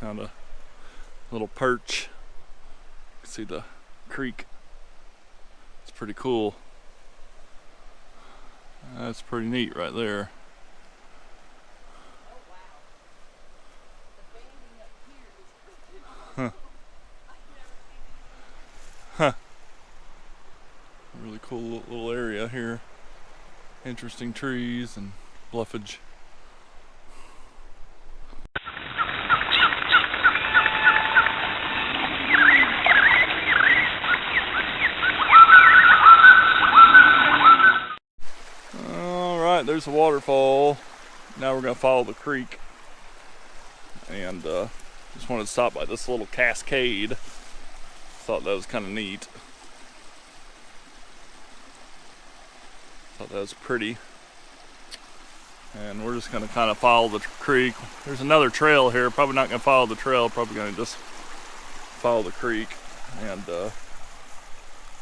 Found a little perch. You can see the creek. It's pretty cool. That's pretty neat right there. Huh. Huh. Really cool little area here. Interesting trees and bluffage. Alright, there's a waterfall. Now we're going to follow the creek. And just wanted to stop by this little cascade. Thought that was kind of neat. Thought that was pretty. And we're just going to kind of follow the creek. There's another trail here. Probably not going to follow the trail. Probably going to just follow the creek and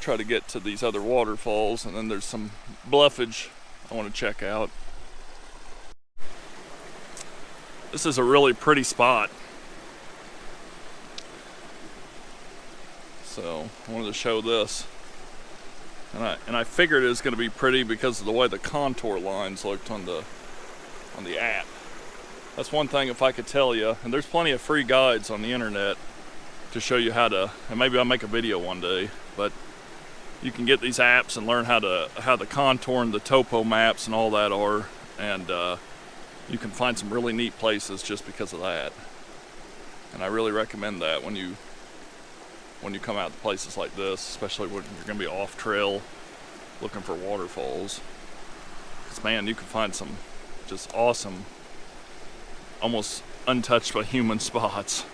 try to get to these other waterfalls. And then there's some bluffage I want to check out. This is a really pretty spot. So I wanted to show this. And I figured it was going to be pretty because of the way the contour lines looked on the app. That's one thing if I could tell you. And there's plenty of free guides on the internet to show you how to, and maybe I'll make a video one day, but you can get these apps and learn how the contour and the topo maps and all that are, and you can find some really neat places just because of that. And I really recommend that when you come out to places like this, especially when you're going to be off trail looking for waterfalls. Because man, you can find some just awesome, almost untouched by human spots.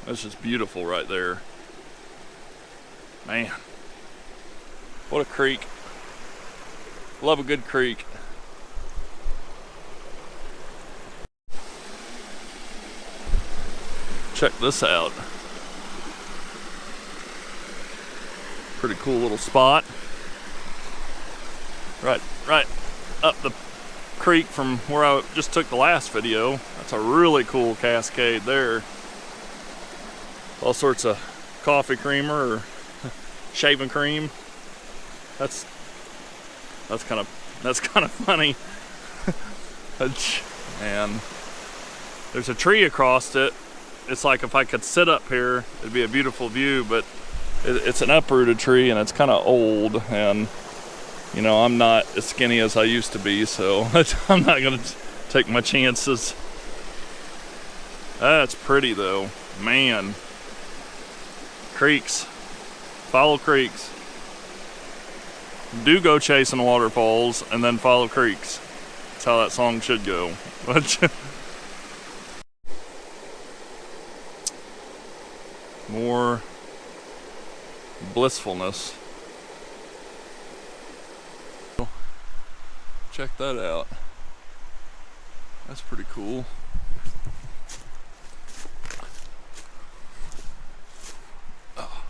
That's just beautiful right there. Man, what a creek. Love a good creek. Check this out. Pretty cool little spot. Right up the creek from where I just took the last video. That's a really cool cascade there. All sorts of coffee creamer or shaving cream. That's kind of funny. And there's a tree across it. It's like if I could sit up here, it'd be a beautiful view, but it's an uprooted tree and it's kind of old, and you know, I'm not as skinny as I used to be, so I'm not gonna take my chances. That's pretty though, man. Creeks, follow creeks. Do go chasing waterfalls and then follow creeks. That's how that song should go. More blissfulness. Check that out. That's pretty cool. Oh.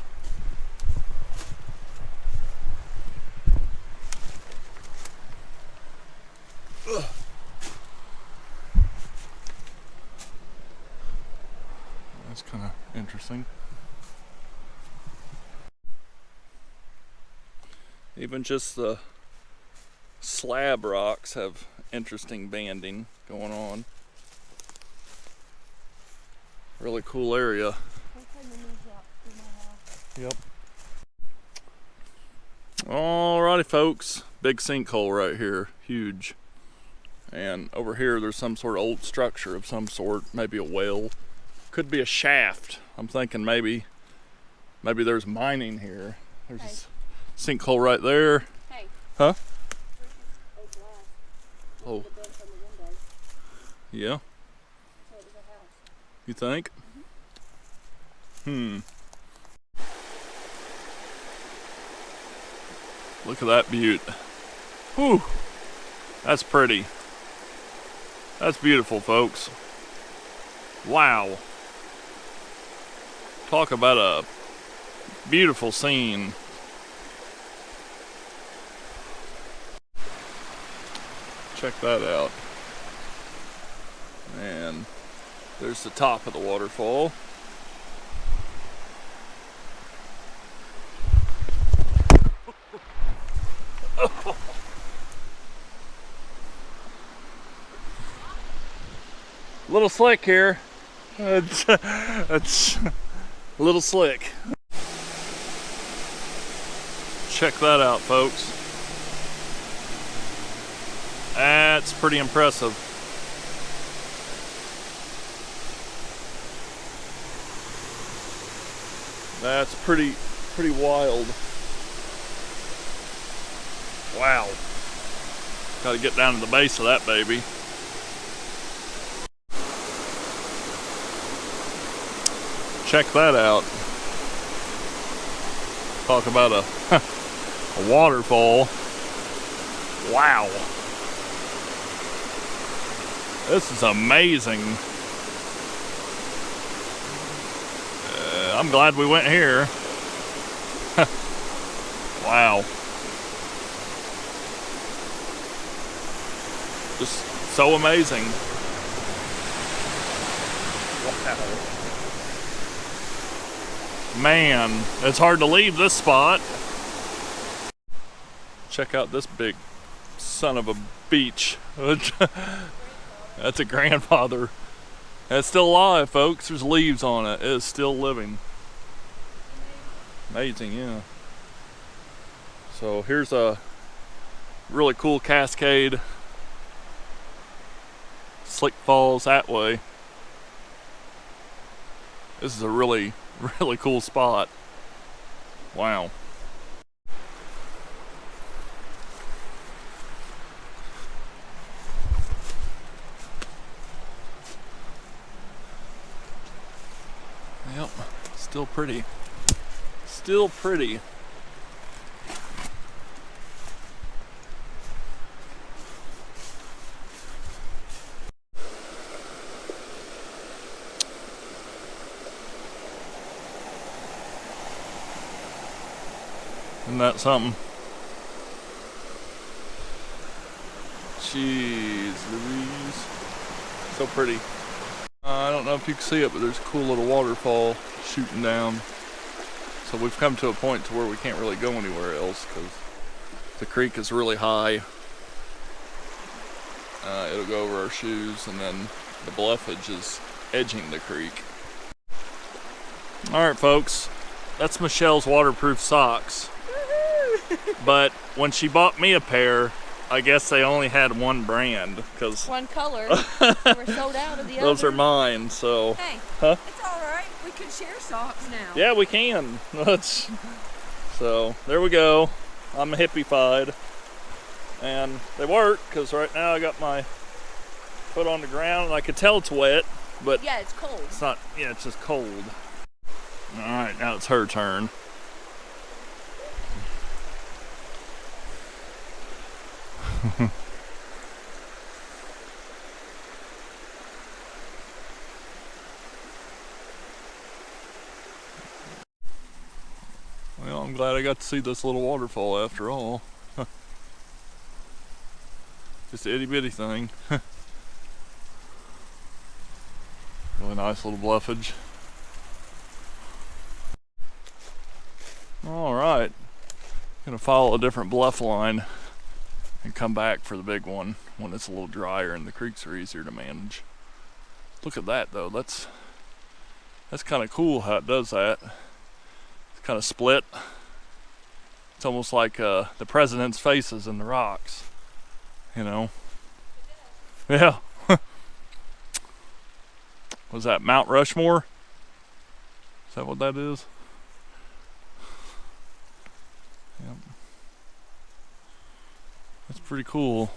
That's kind of interesting. Even just the slab rocks have interesting banding going on. Really cool area. Yep. Alrighty folks, big sinkhole right here, huge. And over here there's some sort of old structure of some sort, maybe a well. Could be a shaft. I'm thinking maybe there's mining here. There's a sinkhole right there. Hey. Huh? Oh. Yeah. You think? Look at that beaut. Whew. That's pretty. That's beautiful, folks. Wow. Talk about a beautiful scene. Check that out. Man, There's the top of the waterfall. A little slick here. It's a little slick. Check that out, folks. That's pretty impressive. That's pretty wild. Wow. Gotta get down to the base of that baby. Check that out. Talk about a waterfall. Wow. This is amazing. I'm glad we went here. Wow. Just so amazing. Wow. Man, it's hard to leave this spot. Check out this big son of a beach. That's a grandfather. It's still alive, folks. There's leaves on it. It is still living. Amazing, yeah. So here's a really cool cascade. Slick falls that way. This is a really cool spot. Wow. Yep, still pretty. Still pretty. Isn't that something? Jeez Louise. So pretty. I don't know if you can see it, but there's a cool little waterfall shooting down. So we've come to a point to where we can't really go anywhere else because the creek is really high. It'll go over our shoes, and then the bluffage is edging the creek. Alright folks, that's Michelle's waterproof socks. But when she bought me a pair, I guess they only had one brand, because one color. We're sold out of the those other. are mine. So hey, huh? It's all right. We can share socks now. Yeah, we can. So there we go. I'm hippified, and they work because right now I got my foot on the ground, and I can tell it's wet, but yeah, it's cold. It's not. Yeah, it's just cold. All right, now it's her turn. Well, I'm glad I got to see this little waterfall after all. Just an itty bitty thing. Really nice little bluffage. Alright, gonna follow a different bluff line and come back for the big one when it's a little drier and the creeks are easier to manage. Look at that though, that's kind of cool how it does that. It's kind of split. It's almost like the president's faces in the rocks, you know. Yeah. Was that Mount Rushmore? Is that what that is? Yep. That's pretty cool.